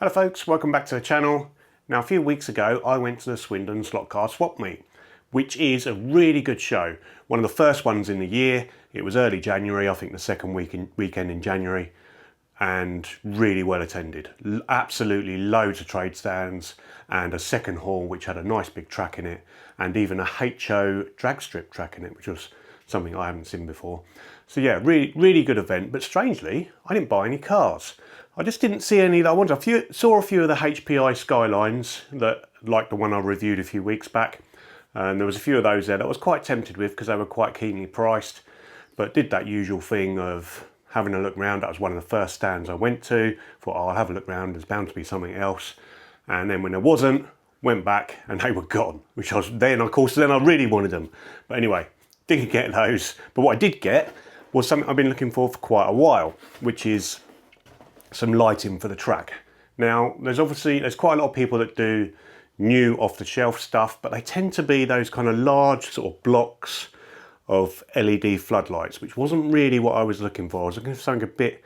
Hello folks, welcome back to the channel. Now a few weeks ago I went to the Swindon slot car swap meet, which is a really good show. One of the first ones in the year. It was early January, I think the second weekend in January, and really well attended. Absolutely loads of trade stands and a second hall which had a nice big track in it, and even a HO drag strip track in it, which was something I haven't seen before. So yeah, really good event, but strangely I didn't buy any cars. I just didn't see any that I wanted. Saw a few of the HPI Skylines, that like the one I reviewed a few weeks back, and there was a few of those there that I was quite tempted with because they were quite keenly priced, but did that usual thing of having a look round. That was one of the first stands I went to. Thought, oh, I'll have a look round, there's bound to be something else. And then when there wasn't, went back and they were gone, which I was then, of course, then I really wanted them. But anyway, didn't get those. But what I did get was something I've been looking for quite a while, which is some lighting for the track. Now, there's quite a lot of people that do new off-the-shelf stuff, but they tend to be those kind of large sort of blocks of LED floodlights, which wasn't really what I was looking for. I was looking for something a bit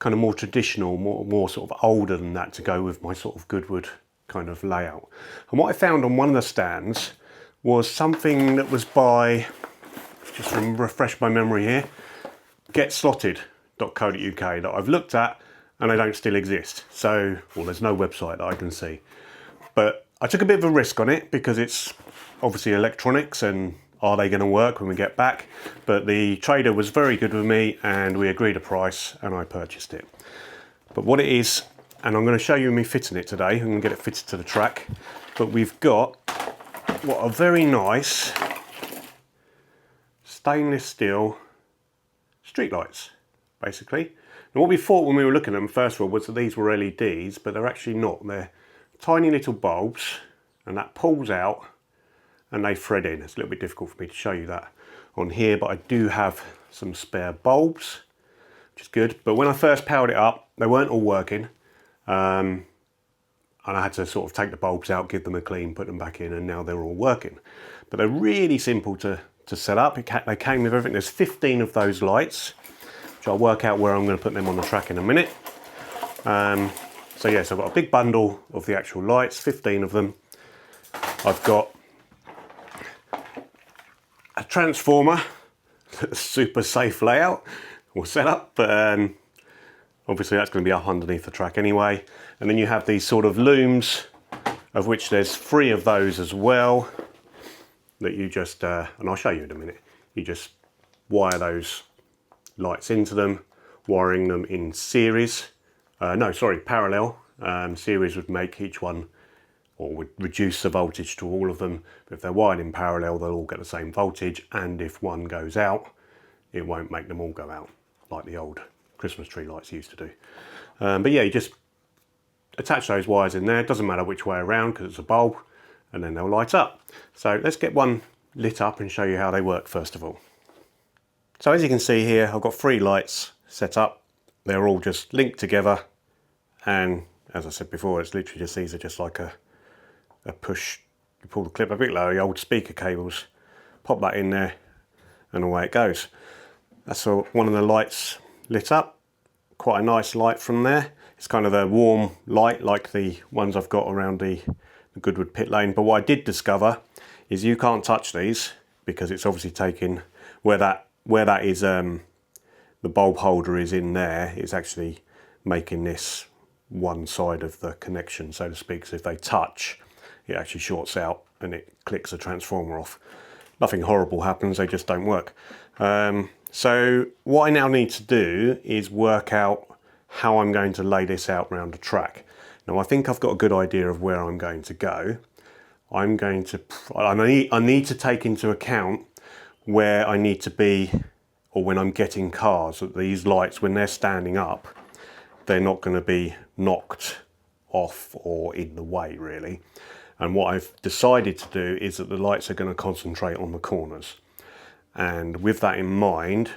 kind of more traditional, more sort of older than that to go with my sort of Goodwood kind of layout. And what I found on one of the stands was something that was by, just to refresh my memory here, getslotted.co.uk, that I've looked at and they don't still exist. So, well, there's no website that I can see. But I took a bit of a risk on it because it's obviously electronics and are they going to work when we get back? But the trader was very good with me and we agreed a price and I purchased it. But what it is, and I'm going to show you me fitting it today, I'm going to get it fitted to the track, but we've got what are very nice stainless steel street lights, basically. And what we thought when we were looking at them, first of all, was that these were LEDs, but they're actually not. They're tiny little bulbs, and that pulls out and they thread in. It's a little bit difficult for me to show you that on here, but I do have some spare bulbs, which is good. But when I first powered it up, they weren't all working. And I had to sort of take the bulbs out, give them a clean, put them back in, and now they're all working. But they're really simple to set up. They came with everything. There's 15 of those lights. I'll work out where I'm going to put them on the track in a minute. So yes, I've got a big bundle of the actual lights, 15 of them. I've got a transformer, super safe layout or setup, but obviously that's going to be up underneath the track anyway. And then you have these sort of looms, of which there's 3 of those as well, that you just, and I'll show you in a minute, you just wire those lights into them, wiring them in series, parallel. Series would make each one, or would reduce the voltage to all of them. But if they're wired in parallel, they'll all get the same voltage, and if one goes out, it won't make them all go out, like the old Christmas tree lights used to do. But yeah, you just attach those wires in there, it doesn't matter which way around because it's a bulb, and then they'll light up. So let's get one lit up and show you how they work first of all. So as you can see here, I've got 3 lights set up. They're all just linked together, and as I said before, it's literally just, these are just like a push. You pull the clip a bit lower, the old speaker cables, pop that in there, and away it goes. That's one of the lights lit up. Quite a nice light from there. It's kind of a warm light like the ones I've got around the Goodwood pit lane. But what I did discover is you can't touch these because it's obviously taking where that is, the bulb holder is in there, it's actually making this one side of the connection, so to speak. So if they touch, it actually shorts out and it clicks the transformer off. Nothing horrible happens, they just don't work. So what I now need to do is work out how I'm going to lay this out around the track. Now I think I've got a good idea of where I'm going to go. I need to take into account where I need to be, or when I'm getting cars, that these lights, when they're standing up, they're not going to be knocked off or in the way really. And what I've decided to do is that the lights are going to concentrate on the corners. And with that in mind,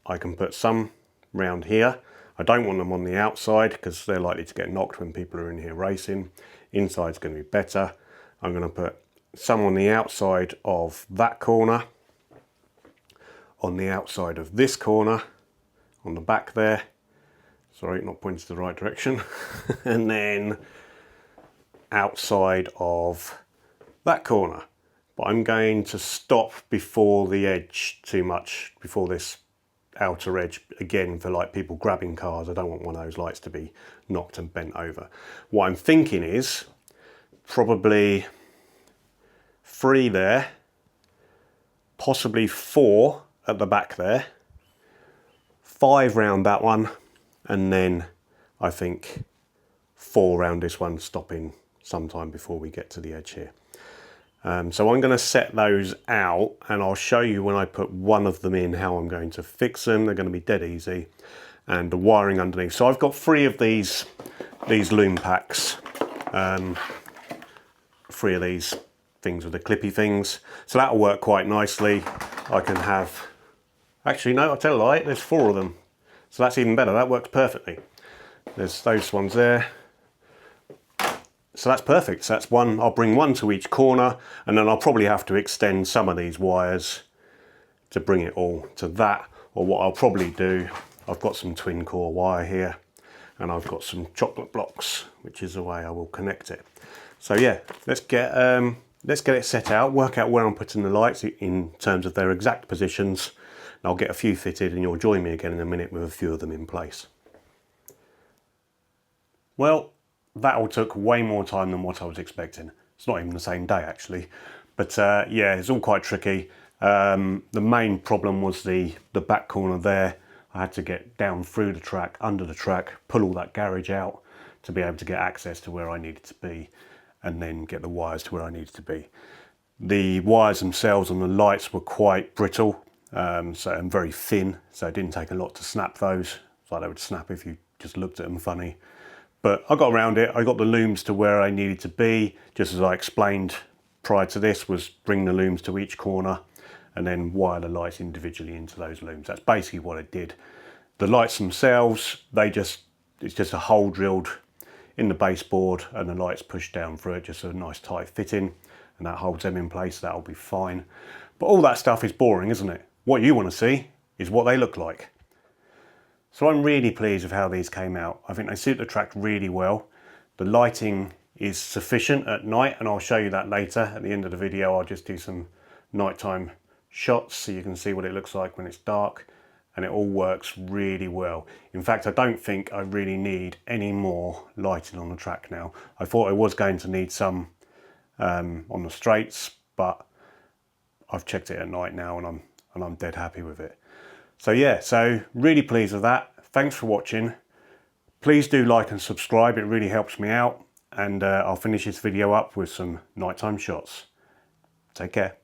I can put some round here. I don't want them on the outside because they're likely to get knocked when people are in here racing. Inside's going to be better. I'm going to put some on the outside of that corner, on the outside of this corner, on the back there, Sorry, not pointing to the right direction. And then outside of that corner. But I'm going to stop before the edge too much, before this outer edge, again, for like people grabbing cars. I don't want one of those lights to be knocked and bent over. What I'm thinking is probably 3 there, possibly 4 at the back there, 5 round that one, and then I think 4 round this one, stopping sometime before we get to the edge here. So I'm going to set those out, and I'll show you when I put one of them in how I'm going to fix them. They're going to be dead easy, and the wiring underneath. So I've got 3 of these loom packs, 3 of these things with the clippy things. So that'll work quite nicely. I can have, actually no, I'll tell a lie, there's 4 of them. So that's even better, that works perfectly. There's those ones there. So that's perfect. So that's one, I'll bring one to each corner, and then I'll probably have to extend some of these wires to bring it all to that. Or what I'll probably do, I've got some twin core wire here, and I've got some chocolate blocks, which is the way I will connect it. So yeah, let's get it set out, work out where I'm putting the lights in terms of their exact positions. And I'll get a few fitted, and you'll join me again in a minute with a few of them in place. Well, that all took way more time than what I was expecting. It's not even the same day actually, but yeah, it's all quite tricky. The main problem was the back corner there. I had to get down through the track, under the track, pull all that garage out to be able to get access to where I needed to be, and then get the wires to where I needed to be. The wires themselves and the lights were quite brittle, and very thin, so it didn't take a lot to snap those. It's like they would snap if you just looked at them funny. But I got around it. I got the looms to where I needed to be, just as I explained prior to this, was bring the looms to each corner and then wire the lights individually into those looms. That's basically what I did. The lights themselves, it's just a hole drilled in the baseboard and the lights pushed down through it, just a nice tight fitting, and that holds them in place. That'll be fine. But all that stuff is boring, isn't it? What you want to see is what they look like. So I'm really pleased with how these came out. I think they suit the track really well. The lighting is sufficient at night, and I'll show you that later. At the end of the video, I'll just do some nighttime shots so you can see what it looks like when it's dark, and it all works really well. In fact, I don't think I really need any more lighting on the track now. I thought I was going to need some on the straights, but I've checked it at night now, and I'm dead happy with it. So yeah, so really pleased with that. Thanks for watching. Please do like and subscribe, it really helps me out. And I'll finish this video up with some nighttime shots. Take care.